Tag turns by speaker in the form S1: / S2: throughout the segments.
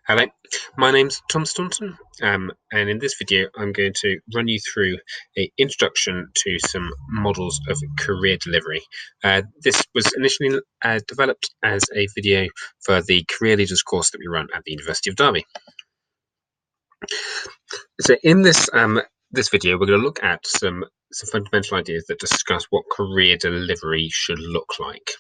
S1: Hello, my name's Tom Staunton, and in this video I'm going to run you through an introduction to some models of career delivery. This was initially developed as a video for the Career Leaders course that we run at the University of Derby. So in this video, we're going to look at some fundamental ideas that discuss what career delivery should look like,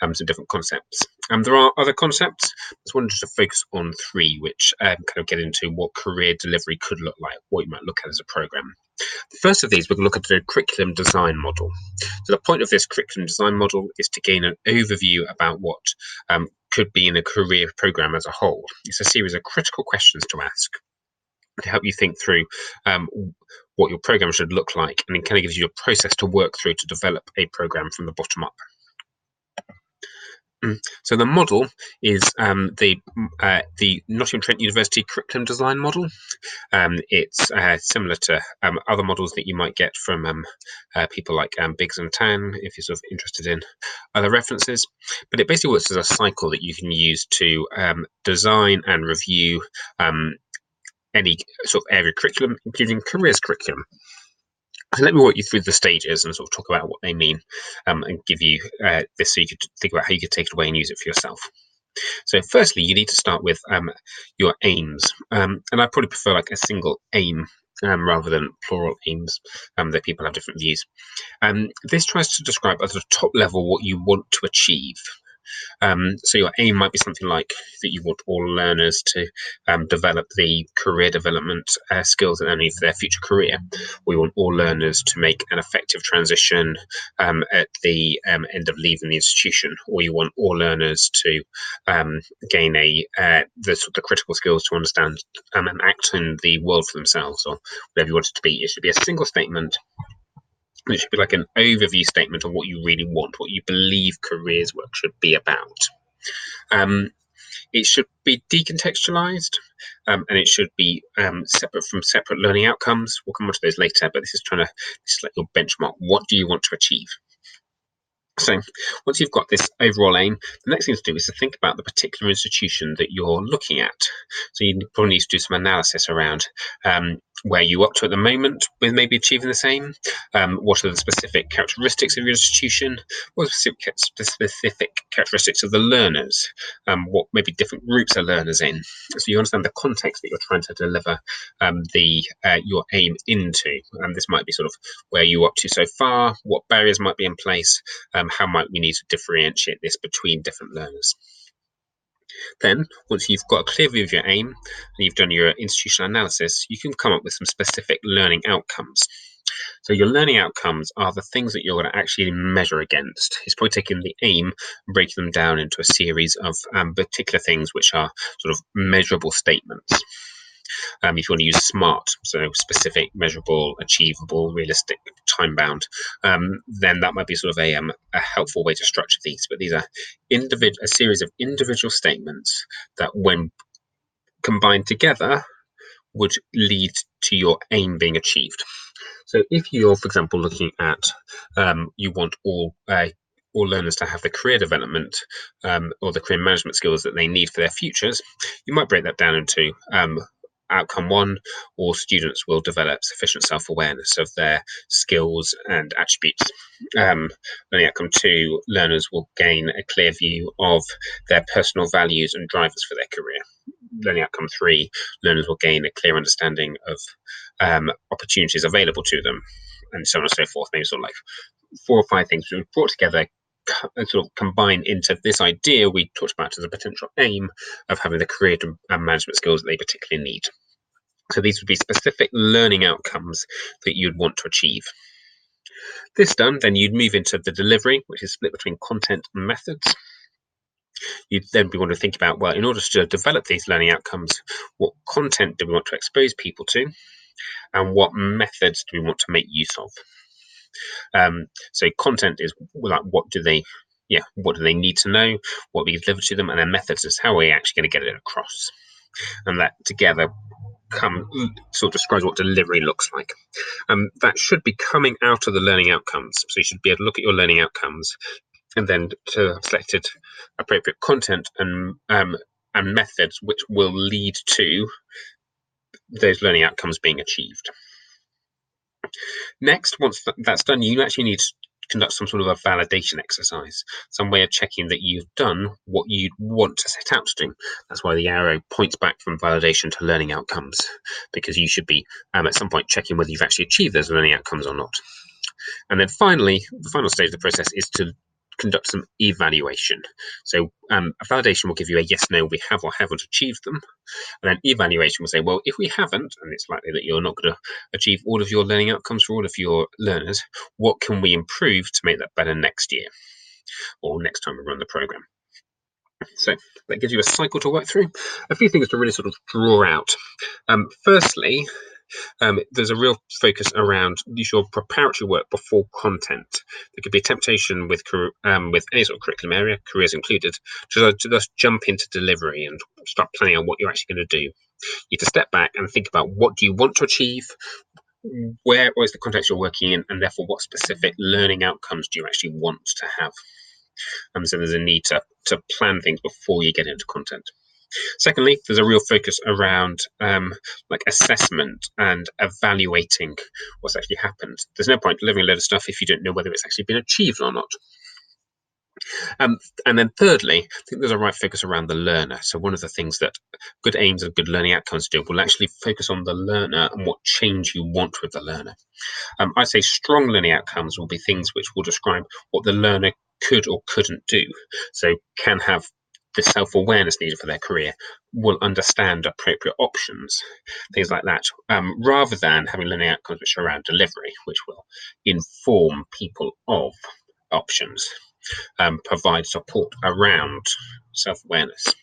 S1: some different concepts. There are other concepts. I just wanted to focus on three, which kind of get into what career delivery could look like, what you might look at as a program. The first of these, we're going to look at the curriculum design model. So the point of this curriculum design model is to gain an overview about what could be in a career program as a whole. It's a series of critical questions to ask to help you think through what your program should look like, and it kind of gives you a process to work through to develop a program from the bottom up. So the model is the Nottingham Trent University curriculum design model. It's similar to other models that you might get from people like Biggs and Tan, if you're sort of interested in other references. But it basically works as a cycle that you can use to design and review any sort of area curriculum, including careers curriculum. So let me walk you through the stages and sort of talk about what they mean, and give you this so you could think about how you could take it away and use it for yourself. So firstly, you need to start with your aims, and I probably prefer like a single aim rather than plural aims, that people have different views. This tries to describe at the top level what you want to achieve. So your aim might be something like that you want all learners to develop the career development skills that they need for their future career. Or you want all learners to make an effective transition at the end of leaving the institution. Or you want all learners to gain the critical skills to understand and act in the world for themselves, or whatever you want it to be. It should be a single statement. It should be like an overview statement of what you really want, what you believe careers work should be about. It should be decontextualized, and it should be separate from separate learning outcomes. We'll come on to those later, but this is like your benchmark. What do you want to achieve? So once you've got this overall aim, the next thing to do is to think about the particular institution that you're looking at. So you probably need to do some analysis around where you're up to at the moment with maybe achieving the same. What are the specific characteristics of your institution? What are the specific characteristics of the learners? What maybe different groups are learners in? So you understand the context that you're trying to deliver your aim into. This might be sort of where you're up to so far, what barriers might be in place, how might we need to differentiate this between different learners. Then, once you've got a clear view of your aim and you've done your institutional analysis, you can come up with some specific learning outcomes. So your learning outcomes are the things that you're going to actually measure against. It's probably taking the aim and breaking them down into a series of particular things which are sort of measurable statements. If you want to use SMART, so specific, measurable, achievable, realistic, time-bound, then that might be sort of a helpful way to structure these. But these are a series of individual statements that, when combined together, would lead to your aim being achieved. So if you're, for example, looking at you want all learners to have the career development or the career management skills that they need for their futures, you might break that down into outcome 1, all students will develop sufficient self-awareness of their skills and attributes. Learning outcome 2, learners will gain a clear view of their personal values and drivers for their career. Learning outcome 3, learners will gain a clear understanding of opportunities available to them, and so on and so forth. Maybe sort of like 4 or 5 things we've brought together and sort of combine into this idea we talked about as a potential aim of having the career and management skills that they particularly need. So these would be specific learning outcomes that you'd want to achieve. This done, then you'd move into the delivery, which is split between content and methods. You'd then want to think about, well, in order to develop these learning outcomes, what content do we want to expose people to, and what methods do we want to make use of? So content is like what do they need to know, what we deliver to them, and then methods is how we're actually going to get it across. And that together sort of describes what delivery looks like. That should be coming out of the learning outcomes. So you should be able to look at your learning outcomes and then to have selected appropriate content and and methods which will lead to those learning outcomes being achieved. Next, once that's done, you actually need to conduct some sort of a validation exercise, some way of checking that you've done what you want to set out to do. That's why the arrow points back from validation to learning outcomes, because you should be at some point checking whether you've actually achieved those learning outcomes or not. And then finally, the final stage of the process is to conduct some evaluation. So a validation will give you a yes, no, we have or haven't achieved them. And then evaluation will say, well, if we haven't, and it's likely that you're not going to achieve all of your learning outcomes for all of your learners, what can we improve to make that better next year or next time we run the program? So that gives you a cycle to work through. A few things to really sort of draw out. Firstly, there's a real focus around your preparatory work before content. There could be a temptation with any sort of curriculum area, careers included, to just jump into delivery and start planning on what you're actually going to do. You need to step back and think about what do you want to achieve, what is the context you're working in, and therefore what specific learning outcomes do you actually want to have. So there's a need to plan things before you get into content. Secondly, there's a real focus around assessment and evaluating what's actually happened. There's no point delivering a load of stuff if you don't know whether it's actually been achieved or not. And then thirdly, I think there's a right focus around the learner. So one of the things that good aims and good learning outcomes do will actually focus on the learner and what change you want with the learner. I'd say strong learning outcomes will be things which will describe what the learner could or couldn't do. So can have the self-awareness needed for their career, will understand appropriate options, things like that, rather than having learning outcomes which are around delivery, which will inform people of options, provide support around self-awareness.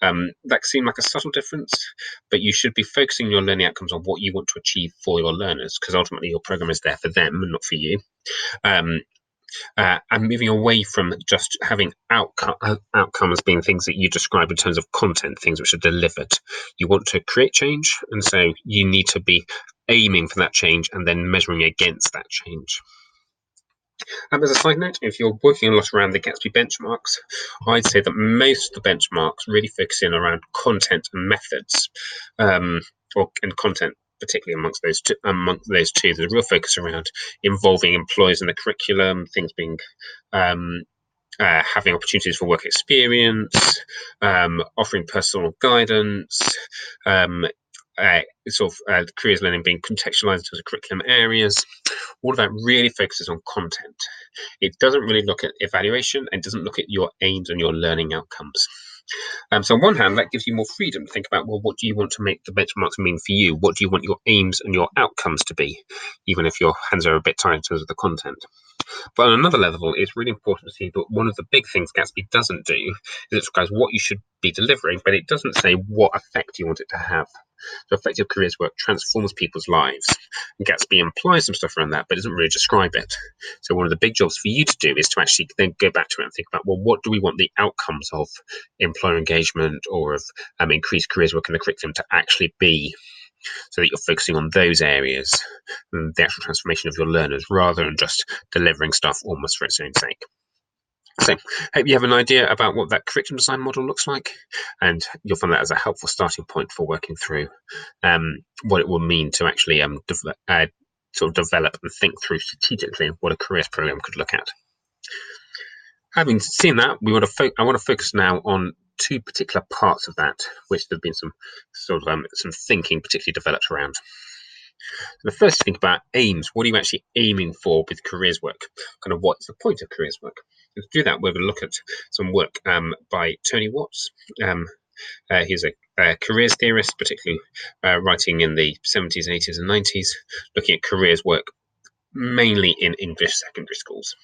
S1: That can seem like a subtle difference, but you should be focusing your learning outcomes on what you want to achieve for your learners, because ultimately your program is there for them and not for you. And moving away from just having outcomes being things that you describe in terms of content, things which are delivered. You want to create change, and so you need to be aiming for that change and then measuring against that change. As a side note, if you're working a lot around the Gatsby benchmarks, I'd say that most of the benchmarks really focus in around content and methods, and content particularly amongst those two. There's a real focus around involving employees in the curriculum, things being having opportunities for work experience, offering personal guidance, careers learning being contextualized into the curriculum areas. All of that really focuses on content. It doesn't really look at evaluation and doesn't look at your aims and your learning outcomes. So on one hand, that gives you more freedom to think about, well, what do you want to make the benchmarks mean for you? What do you want your aims and your outcomes to be, even if your hands are a bit tied in terms of the content? But on another level, it's really important to see that one of the big things Gatsby doesn't do is it describes what you should be delivering, but it doesn't say what effect you want it to have. So effective careers work transforms people's lives. And Gatsby implies some stuff around that, but doesn't really describe it. So one of the big jobs for you to do is to actually then go back to it and think about, well, what do we want the outcomes of employer engagement or of increased careers work in the curriculum to actually be, so that you're focusing on those areas and the actual transformation of your learners rather than just delivering stuff almost for its own sake. So hope you have an idea about what that curriculum design model looks like, and you'll find that as a helpful starting point for working through what it will mean to actually develop and think through strategically what a careers program could look at. Having seen that, I want to focus now on two particular parts of that, which there have been some thinking particularly developed around. The first, to think about aims. What are you actually aiming for with careers work? Kind of what's the point of careers work? To do that, we're going to look at some work by Tony Watts. He's a careers theorist, particularly writing in the 70s, 80s and 90s, looking at careers work mainly in English secondary schools.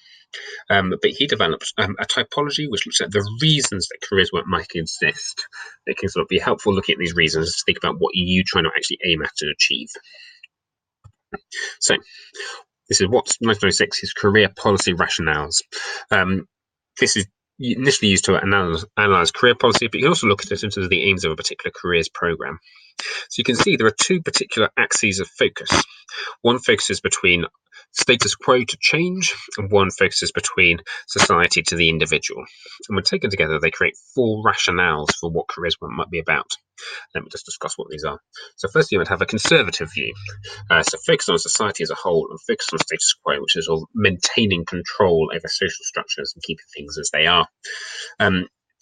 S1: But he developed a typology which looks at the reasons that careers work might exist. It can sort of be helpful looking at these reasons to think about what you trying to actually aim at and achieve. So this is Watts 1996, his career policy rationales. This is initially used to analyze career policy, but you can also look at it in terms of the aims of a particular careers program. So you can see there are two particular axes of focus. One focuses between status quo to change, and one focuses between society to the individual. And when taken together, they create 4 rationales for what careers work might be about. Let me just discuss what these are. So firstly, you would have a conservative view. So focus on society as a whole and focus on status quo, which is all maintaining control over social structures and keeping things as they are.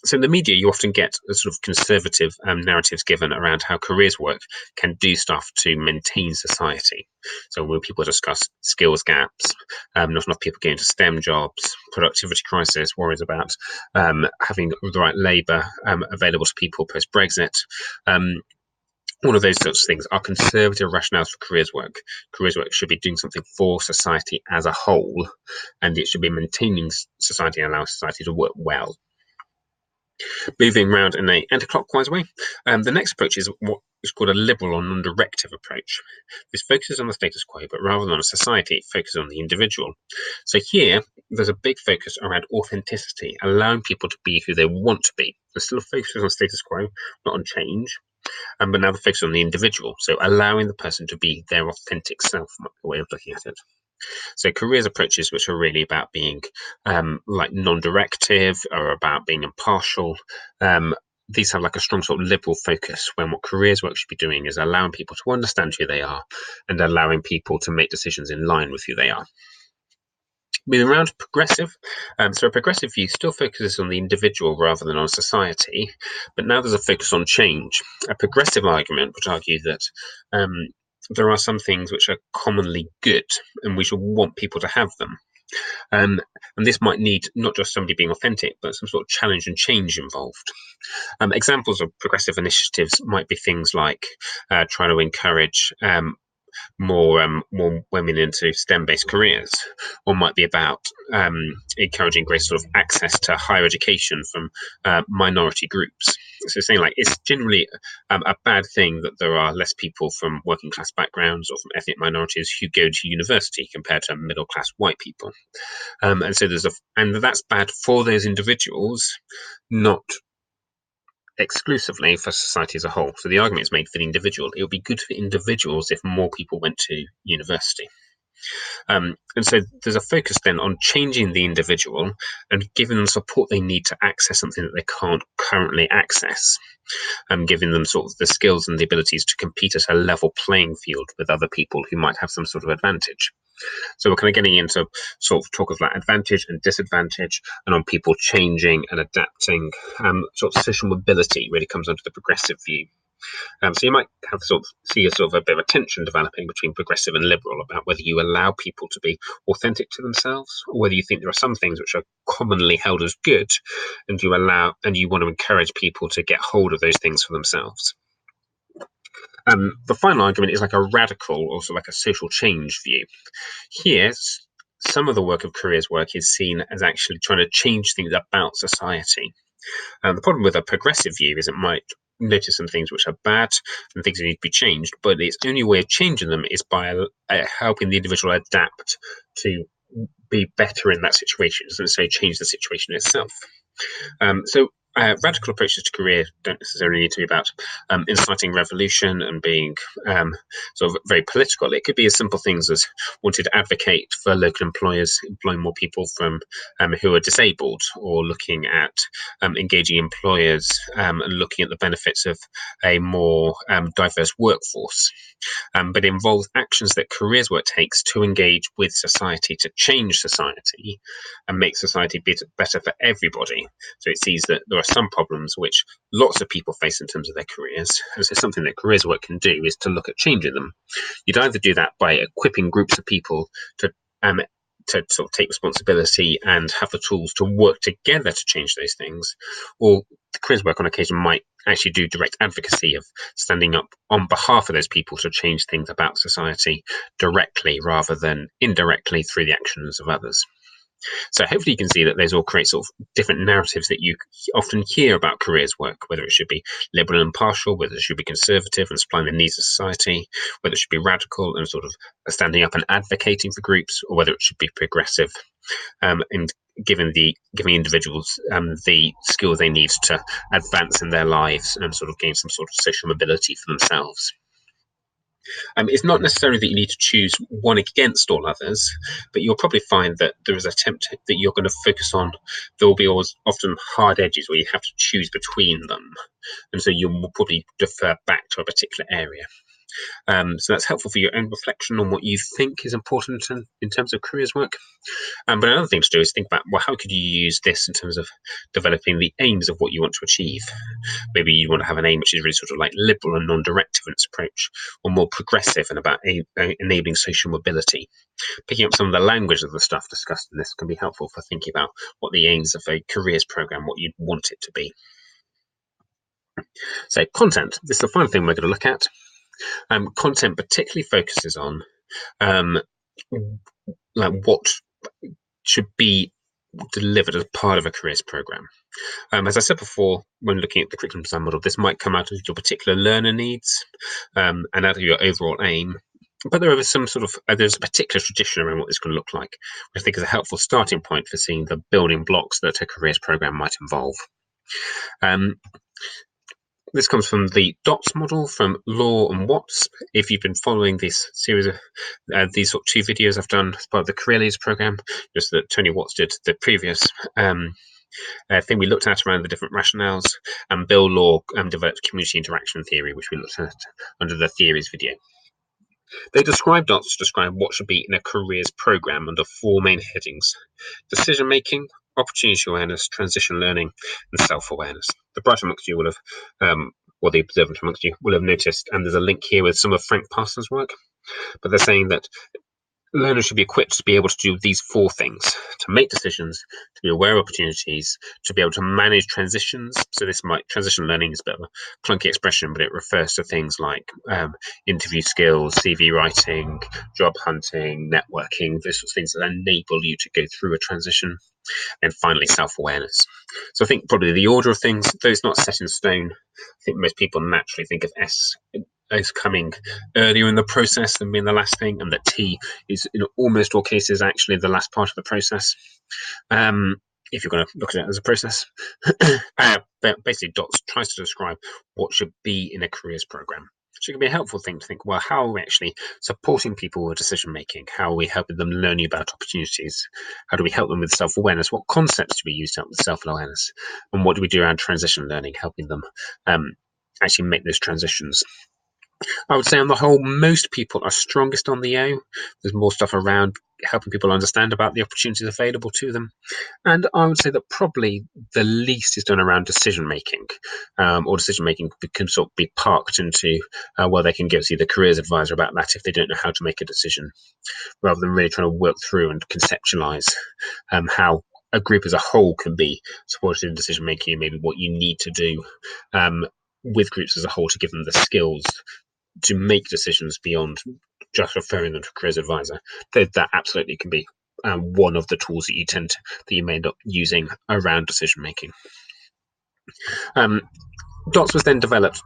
S1: So in the media, you often get a sort of conservative narratives given around how careers work can do stuff to maintain society. So when people discuss skills gaps, not enough people getting into STEM jobs, productivity crisis, worries about having the right labour available to people post-Brexit, all of those sorts of things are conservative rationales for careers work. Careers work should be doing something for society as a whole, and it should be maintaining society and allowing society to work well. Moving around in an anti-clockwise way, the next approach is what is called a liberal or non-directive approach. This focuses on the status quo, but rather than on society, it focuses on the individual. So here, there's a big focus around authenticity, allowing people to be who they want to be. There's still a focus on status quo, not on change, but now the focus on the individual. So allowing the person to be their authentic self, might be a way of looking at it. So careers approaches which are really about being like non-directive or about being impartial, these have like a strong sort of liberal focus, when what careers work should be doing is allowing people to understand who they are and allowing people to make decisions in line with who they are. Moving around to progressive, so a progressive view still focuses on the individual rather than on society, but now there's a focus on change. A progressive argument would argue that there are some things which are commonly good and we should want people to have them. And this might need not just somebody being authentic, but some sort of challenge and change involved. Examples of progressive initiatives might be things like trying to encourage more women into STEM-based careers, or might be about encouraging greater sort of access to higher education from minority groups. So saying like it's generally a bad thing that there are less people from working class backgrounds or from ethnic minorities who go to university compared to middle class white people, and so and that's bad for those individuals, not exclusively for society as a whole. So the argument is made for the individual. It would be good for individuals if more people went to university. And so there's a focus then on changing the individual and giving them support they need to access something that they can't currently access, and giving them sort of the skills and the abilities to compete at a level playing field with other people who might have some sort of advantage. So we're kind of getting into sort of talk of like advantage and disadvantage, and on people changing and adapting. Sort of social mobility really comes under the progressive view. So you might have see a sort of a bit of a tension developing between progressive and liberal about whether you allow people to be authentic to themselves, or whether you think there are some things which are commonly held as good, and you want to encourage people to get hold of those things for themselves. The final argument is like a radical, also like a social change view. Here, some of the work of careers work is seen as actually trying to change things about society. The problem with a progressive view is it might notice some things which are bad and things that need to be changed, but its only way of changing them is by helping the individual adapt to be better in that situation. It doesn't say change the situation itself. So radical approaches to career don't necessarily need to be about inciting revolution and being sort of very political. It could be as simple things as wanting to advocate for local employers employing more people from who are disabled, or looking at engaging employers and looking at the benefits of a more diverse workforce. But it involves actions that careers work takes to engage with society, to change society and make society better for everybody. So it sees that there are some problems which lots of people face in terms of their careers, and so something that careers work can do is to look at changing them. You'd either do that by equipping groups of people to sort of take responsibility and have the tools to work together to change those things, or the careers work on occasion might actually do direct advocacy of standing up on behalf of those people to change things about society directly rather than indirectly through the actions of others. So hopefully you can see that those all create sort of different narratives that you often hear about careers work, whether it should be liberal and impartial, whether it should be conservative and supplying the needs of society, whether it should be radical and sort of standing up and advocating for groups, or whether it should be progressive and giving individuals the skills they need to advance in their lives and sort of gain some sort of social mobility for themselves. It's not necessarily that you need to choose one against all others, but you'll probably find that there is a attempt that you're going to focus on. There will be always often hard edges where you have to choose between them, and so you will probably defer back to a particular area. So that's helpful for your own reflection on what you think is important in terms of careers work. But another thing to do is think about, well, how could you use this in terms of developing the aims of what you want to achieve? Maybe you want to have an aim which is really sort of like liberal and non-directive in its approach, or more progressive and about enabling social mobility. Picking up some of the language of the stuff discussed in this can be helpful for thinking about what the aims of a careers program, what you'd want it to be. So content, this is the final thing we're going to look at. Content particularly focuses on like what should be delivered as part of a careers program. As I said before, when looking at the curriculum design model, this might come out of your particular learner needs and out of your overall aim. But there is some sort of there's a particular tradition around what this can look like, which I think is a helpful starting point for seeing the building blocks that a careers program might involve. This comes from the DOTS model from Law and Watts. If you've been following this series of these sort of 2 videos I've done as part of the Career Leaders program, just that Tony Watts did the previous thing we looked at around the different rationales, and Bill Law developed community interaction theory, which we looked at under the theories video. They describe DOTS to describe what should be in a careers program under 4 main headings: decision making, opportunity awareness, transition learning, and self-awareness. The bright amongst you will have, or the observant amongst you will have noticed, and there's a link here with some of Frank Parsons' work, but they're saying that learners should be equipped to be able to do these 4 things: to make decisions, to be aware of opportunities, to be able to manage transitions. So transition learning is a bit of a clunky expression, but it refers to things like interview skills, CV writing, job hunting, networking, those sorts of things that enable you to go through a transition. And finally, self-awareness. So I think probably the order of things, though it's not set in stone, I think most people naturally think of S as coming earlier in the process than being the last thing, and that T is in almost all cases actually the last part of the process, if you're going to look at it as a process. But basically, DOTS tries to describe what should be in a careers program. So it can be a helpful thing to think, well, how are we actually supporting people with decision making? How are we helping them learning about opportunities? How do we help them with self-awareness? What concepts do we use to help with self-awareness? And what do we do around transition learning, helping them actually make those transitions? I would say on the whole, most people are strongest on the O. There's more stuff around helping people understand about the opportunities available to them. And I would say that probably the least is done around decision making, or decision making can sort of be parked into where they can go see the careers advisor about that if they don't know how to make a decision, rather than really trying to work through and conceptualize how a group as a whole can be supported in decision making, and maybe what you need to do with groups as a whole to give them the skills to make decisions beyond just referring them to a careers advisor. That absolutely can be one of the tools that you may end up using around decision making. DOTS was then developed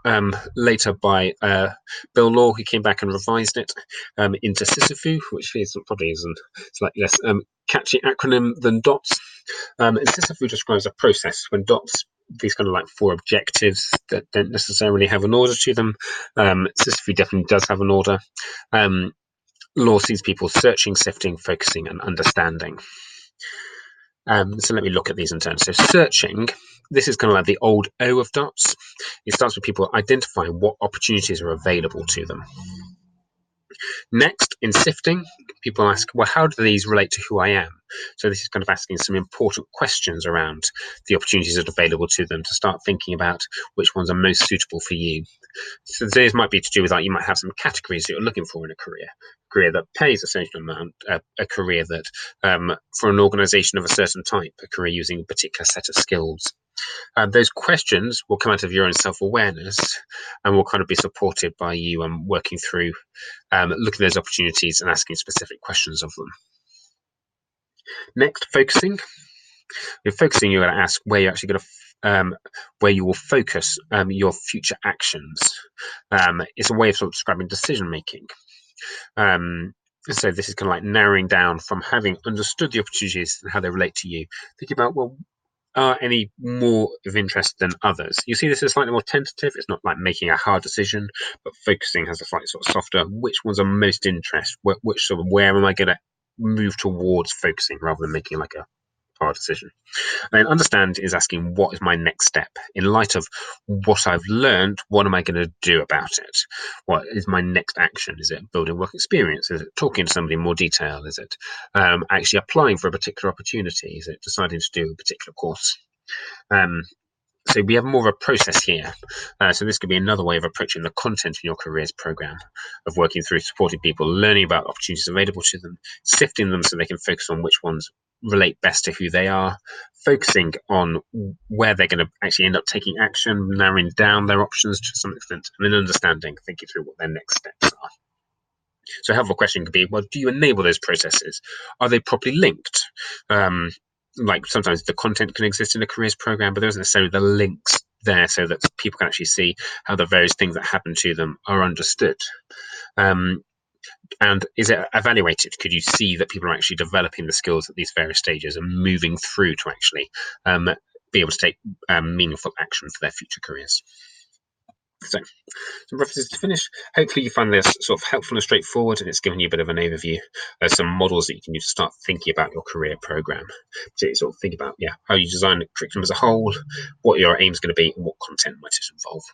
S1: later by Bill Law, who came back and revised it into Sisyphus, which probably isn't slightly less catchy acronym than DOTS. And Sisyphus describes a process when DOTS, these kind of like 4 objectives that don't necessarily have an order to them. Sisyphus definitely does have an order. Law sees people searching, sifting, focusing, and understanding. So let me look at these in turn. So searching, this is kind of like the old O of DOTS. It starts with people identifying what opportunities are available to them. Next, in sifting, people ask, well, how do these relate to who I am? So this is kind of asking some important questions around the opportunities that are available to them to start thinking about which ones are most suitable for you. So these might be to do with like you might have some categories that you're looking for in a career that pays a certain amount, a career that for an organization of a certain type, a career using a particular set of skills. Those questions will come out of your own self-awareness and will kind of be supported by you working through looking at those opportunities and asking specific questions of them. Next, focusing. With focusing, you're going to ask where you're actually going to where you will focus your future actions. It's a way of sort of describing decision making. So this is kind of like narrowing down from having understood the opportunities and how they relate to you. Think about, well, are any more of interest than others? You see this as slightly more tentative. It's not like making a hard decision, but focusing has a slightly sort of softer. Which ones are most interest? Which sort of where am I going to move towards focusing rather than making like a hard decision? And understand is asking what is my next step in light of what I've learned. What am I going to do about it? What is my next action? Is it building work experience? Is it talking to somebody in more detail? Is it actually applying for a particular opportunity? Is it deciding to do a particular course? So we have more of a process here. So this could be another way of approaching the content in your careers program, of working through supporting people, learning about opportunities available to them, sifting them so they can focus on which ones relate best to who they are, focusing on where they're going to actually end up taking action, narrowing down their options to some extent, and then understanding, thinking through what their next steps are. So a helpful question could be, well, do you enable those processes? Are they properly linked? Like sometimes the content can exist in a careers program, but there isn't necessarily the links there so that people can actually see how the various things that happen to them are understood. And is it evaluated? Could you see that people are actually developing the skills at these various stages and moving through to actually be able to take meaningful action for their future careers? So, some references to finish. Hopefully you find this sort of helpful and straightforward, and it's given you a bit of an overview of some models that you can use to start thinking about your career program. So you sort of think about how you design the curriculum as a whole, what your aim is going to be, and what content might it involve.